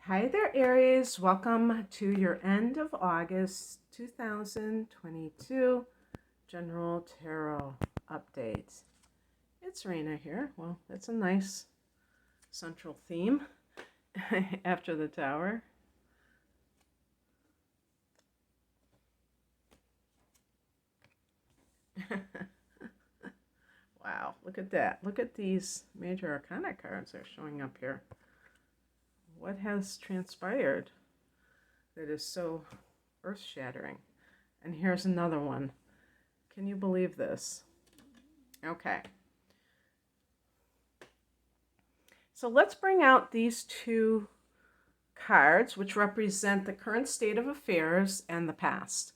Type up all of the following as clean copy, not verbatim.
Hi there, Aries. Welcome to your end of August 2022 General Tarot update. It's Raina here. Well, that's a nice central theme after the tower. Wow, look at that. Look at these major arcana cards that are showing up here. What has transpired that is so earth-shattering? And here's another one. Can you believe this? Okay. So let's bring out these two cards, which represent the current state of affairs and the past.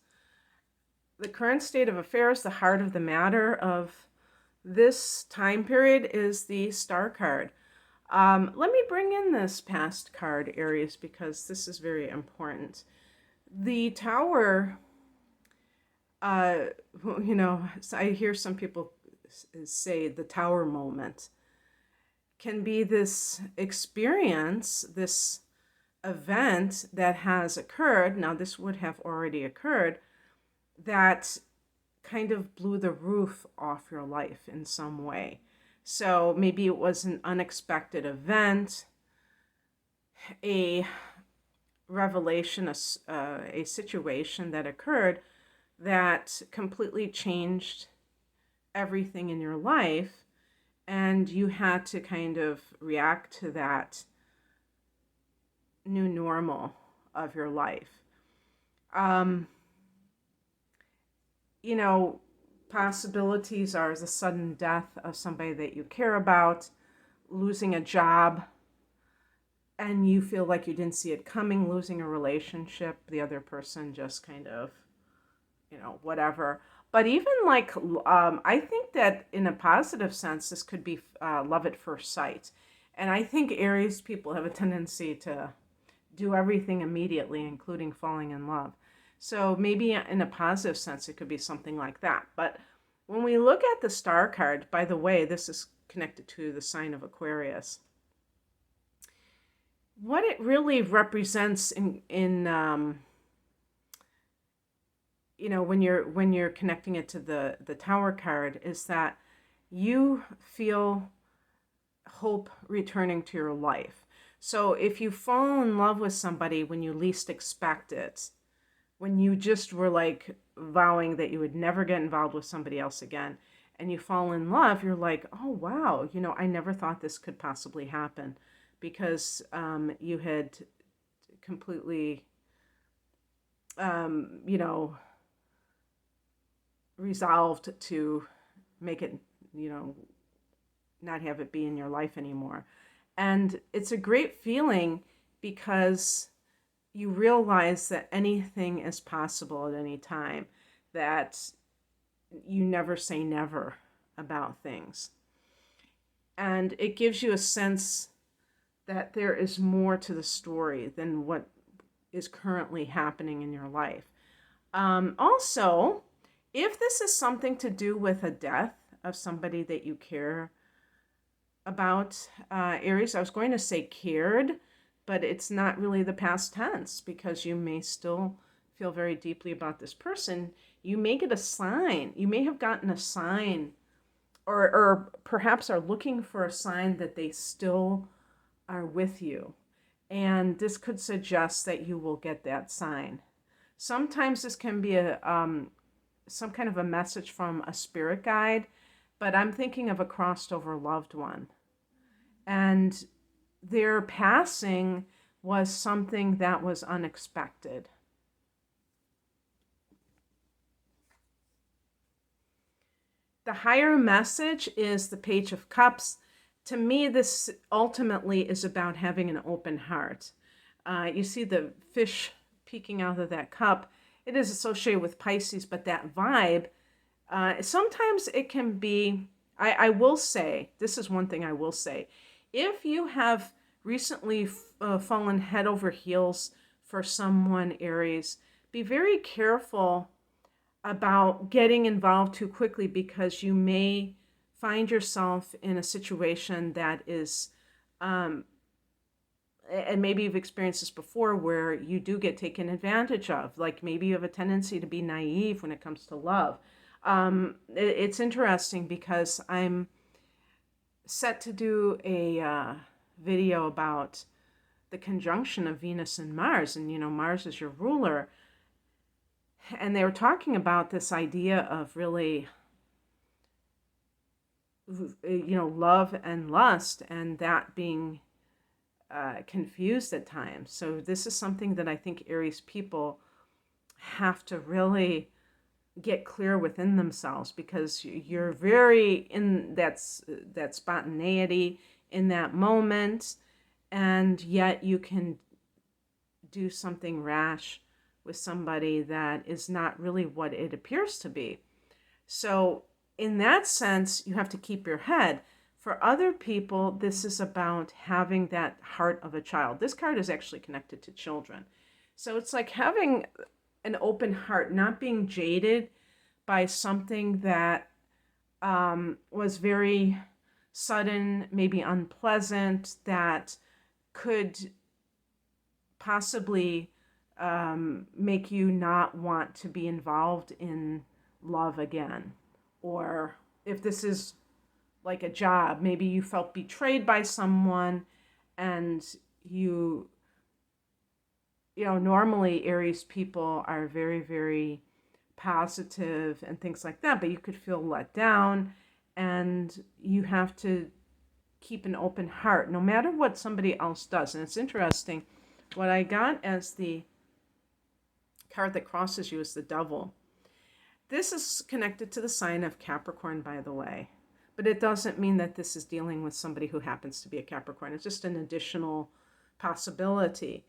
The current state of affairs, the heart of the matter of this time period, is the Star card. Let me bring in this past card, Aries, because this is very important. The Tower, uh, I hear some people say the Tower moment can be this experience, this event that has occurred. Now, this would have already occurred, that kind of blew the roof off your life in some way. So maybe it was an unexpected event, a revelation, a situation that occurred that completely changed everything in your life, and you had to kind of react to that new normal of your life. Um, you know, Possibilities are the sudden death of somebody that you care about, losing a job, and you feel like you didn't see it coming, losing a relationship, the other person just kind of, whatever. But even like, I think that in a positive sense, this could be love at first sight. And I think Aries people have a tendency to do everything immediately, including falling in love. So maybe in a positive sense, it could be something like that. But when we look at the Star card, by the way, this is connected to the sign of Aquarius. What it really represents when you're connecting it to the Tower card is that you feel hope returning to your life. So if you fall in love with somebody when you least expect it, when you just were like vowing that you would never get involved with somebody else again, and you fall in love, you're like, oh wow, I never thought this could possibly happen, because you had completely, um, you know, resolved to make it, not have it be in your life anymore. And it's a great feeling because you realize that anything is possible at any time, that you never say never about things. And it gives you a sense that there is more to the story than what is currently happening in your life. Also, if this is something to do with a death of somebody that you care about, Aries, I was going to say cared, but it's not really the past tense, because you may still feel very deeply about this person. You may get a sign. You may have gotten a sign, or perhaps are looking for a sign that they still are with you. And this could suggest that you will get that sign. Sometimes this can be some kind of a message from a spirit guide, but I'm thinking of a crossed over loved one. And their passing was something that was unexpected. The higher message is the Page of Cups. To me, this ultimately is about having an open heart. You see the fish peeking out of that cup. It is associated with Pisces, but that vibe, sometimes it can be, I will say, this is one thing I will say. If you have recently fallen head over heels for someone, Aries, be very careful about getting involved too quickly, because you may find yourself in a situation that is and maybe you've experienced this before, where you do get taken advantage of. Like maybe you have a tendency to be naive when it comes to love. It's interesting because I'm set to do a video about the conjunction of Venus and Mars, and Mars is your ruler. And they were talking about this idea of really, love and lust, and that being confused at times. So this is something that I think Aries people have to really get clear within themselves, because you're very in that spontaneity in that moment, and yet you can do something rash with somebody that is not really what it appears to be. So in that sense, you have to keep your head. For other people, this is about having that heart of a child. This card is actually connected to children. So it's like having an open heart, not being jaded by something that was very sudden, maybe unpleasant, that could possibly make you not want to be involved in love again. Or if this is like a job, maybe you felt betrayed by someone, and normally Aries people are very, very positive and things like that, but you could feel let down, and you have to keep an open heart no matter what somebody else does. And it's interesting, what I got as the card that crosses you is the Devil. This is connected to the sign of Capricorn, by the way, but it doesn't mean that this is dealing with somebody who happens to be a Capricorn. It's just an additional possibility.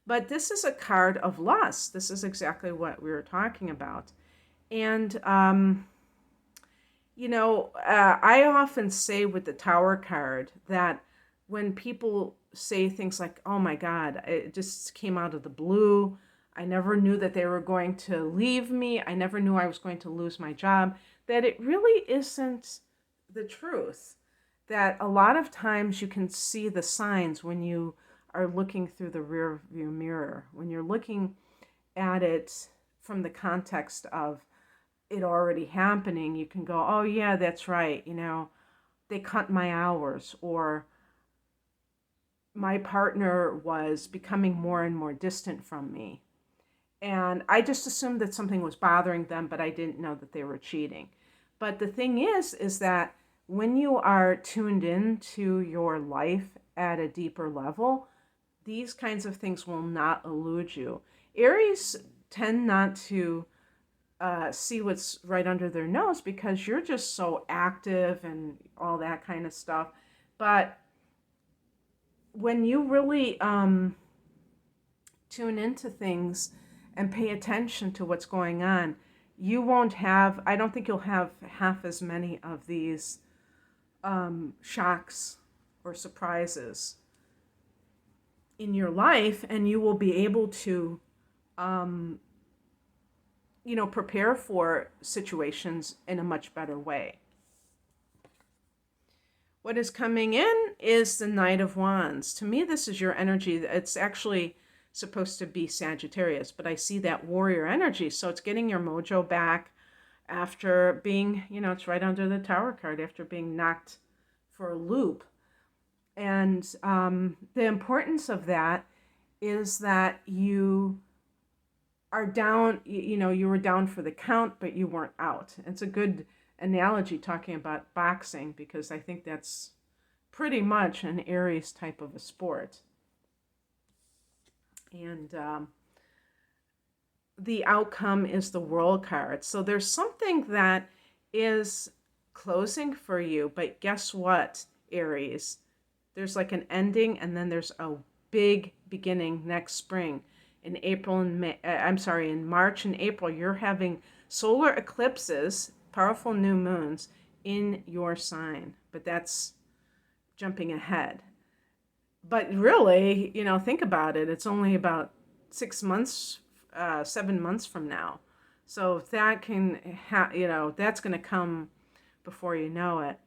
But this is a card of lust. This is exactly what we were talking about. And, I often say with the Tower card that when people say things like, oh my God, it just came out of the blue, I never knew that they were going to leave me, I never knew I was going to lose my job, that it really isn't the truth. That a lot of times you can see the signs when you are looking through the rear view mirror, when you're looking at it from the context of it already happening. You can go, oh yeah, that's right, they cut my hours, or my partner was becoming more and more distant from me, and I just assumed that something was bothering them, but I didn't know that they were cheating. But the thing is that when you are tuned into your life at a deeper level, these kinds of things will not elude you. Aries tend not to see what's right under their nose, because you're just so active and all that kind of stuff. But when you really tune into things and pay attention to what's going on, I don't think you'll have half as many of these shocks or surprises in your life, and you will be able to prepare for situations in a much better way. What is coming in is the Knight of Wands. To me, this is your energy. It's actually supposed to be Sagittarius, but I see that warrior energy. So it's getting your mojo back after being, it's right under the Tower card, after being knocked for a loop. And the importance of that is that you are down, you were down for the count, but you weren't out. It's a good analogy talking about boxing, because I think that's pretty much an Aries type of a sport. And the outcome is the World card. So there's something that is closing for you, but guess what, Aries? There's like an ending, and then there's a big beginning next spring. In March and April, you're having solar eclipses, powerful new moons in your sign. But that's jumping ahead. But really, think about it. It's only about 6 months, 7 months from now. So that that's going to come before you know it.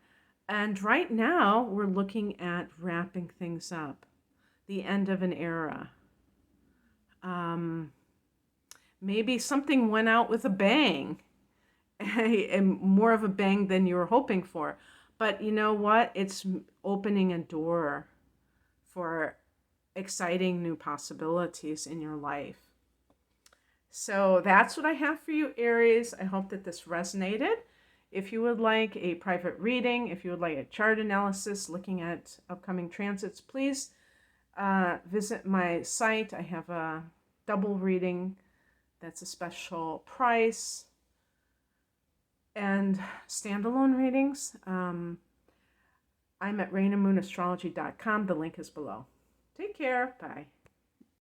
And right now, we're looking at wrapping things up. the end of an era. Maybe something went out with a bang, and more of a bang than you were hoping for. But you know what? It's opening a door for exciting new possibilities in your life. So that's what I have for you, Aries. I hope that this resonated. If you would like a private reading, if you would like a chart analysis looking at upcoming transits, please visit my site. I have a double reading that's a special price, and standalone readings. I'm at rainandmoonastrology.com. The link is below. Take care. Bye.